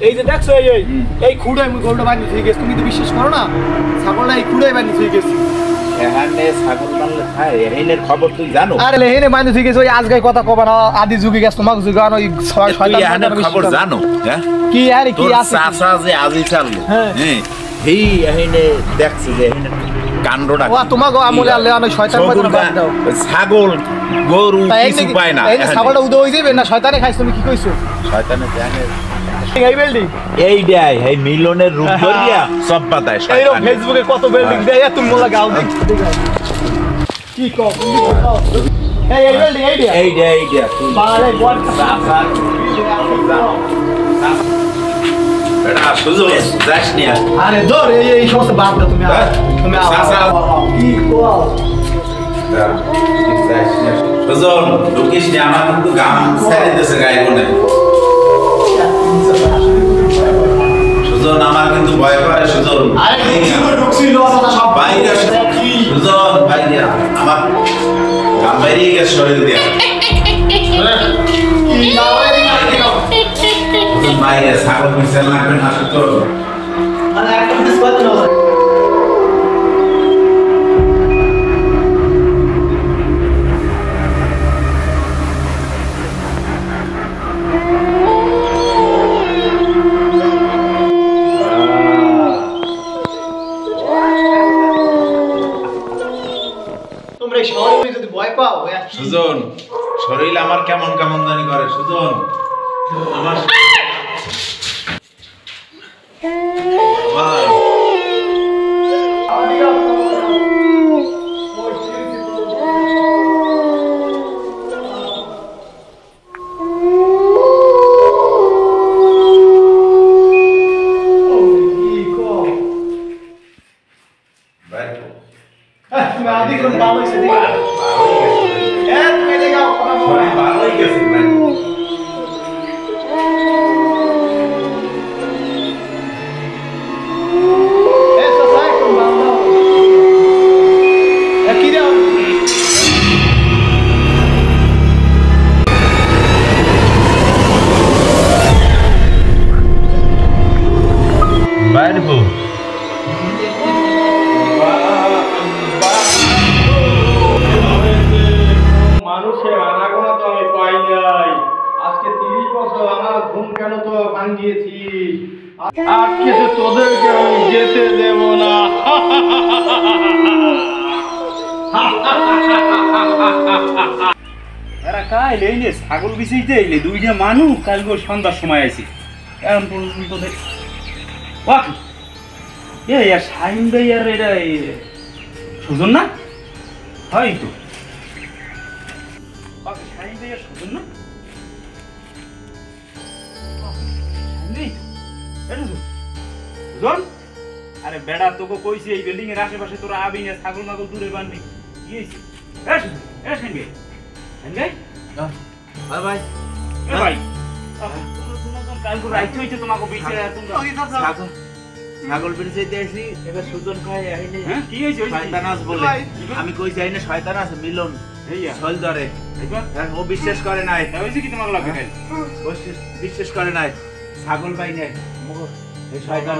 এই যে দেখছো এই খুঁড়াই মুই গরুটা বানিয়ে থই গেছি, তুমি তো বিশ্বাস করো না, ছাগলটা এই খুঁড়াই বানিয়ে থই গেছি। এখানে ছাগল বানলে খায়, এখানের খবর তুই জানো? আরে লেহেনে বানিয়ে থই গেছি, ওই আজকে কথা কবা না, আদি যুগে গেছ তোমাক যুগে ওই তুই এখানের খবর জানো? হ্যাঁ কি আরে কি আছে চাচা যে আজি চাললো, হ্যাঁ এই এখানে দেখছে যে এখানে কাণ্ডটা ও তোমাকে আমলে আলে অনেক শয়তান মতন বাদ দাও। ছাগল গরু কিছু পায় না, এই ছাগলটা উদয় হই যাবে না, শয়তানে খাইছ, তুমি কি কইছো? শয়তানে জানে এই বিল্ডিং এই দেয়, এই মিলনের রূপ ধরিয়া সব পাতায় এই ফেসবুকে কত বিল্ডিং দেয়, তুমি মোলা গাও দেখ কি কও তুমি বলো। এই বিল্ডিং এই দেয় তুই বারে বল সাফা বেটা সুজো যাস নিয়া। আরে ধর এই সমস্ত বাদ দাও, তুমি তুমি কি কও সুজন ঢুকিস নি, আমার কিন্তু গাম ছেড়ে দিয়েছে গায়ে কোনে। সুজন আমার কিন্তু ভয় করে সুজন। আরে কি করে ঢুকছিল সব বাইরে সুজন বাইরে, আমার গাম বাইরে গেছে শরীর দিয়া। কি লাওয়ারি মারতে দাও সুজন বাইরে ছাগল মিশাল লাগবে না সুজন। আরে একটা মিস বাদ দাও। সুজন শরীর আমার কেমন কেমন জানি করে সুজন। আমার মানুষের আনাগোনা তো আমি পাই নাই, আজকে 30 বছর আমার ঘুম কেন তো ভাঙিয়েছিস, আজকে তো তোদেরকে আমি যেতে দেব না। এরা কাল এইলে ছাগল বিছাইতে এলে দুইটা মানুষ কালকে সন্ধ্যার সময় আইছি, এখন পর্যন্ত দেখ আর শাহিন ভাই আর এটা সুজন না হয় তো শাহিন ভাই আর সুজন না সুজন। আরে বেড়া তোকে কইছি এই বিল্ডিং এর আশেপাশে তোরা আবি না, ছাগল মাগল দূরে বানবি কি হয়েছে? ছাগল বেরিয়ে আসি এবার সুজন খায় শয়তান আছে বলে, আমি কই যাই না শয়তান আছে মিলন ছল ধরে, ও বিশ্বাস করে নাই, কি তোমাকে লাগে বিশ্বাস করে নাই, ছাগল পাই নাই শয়তান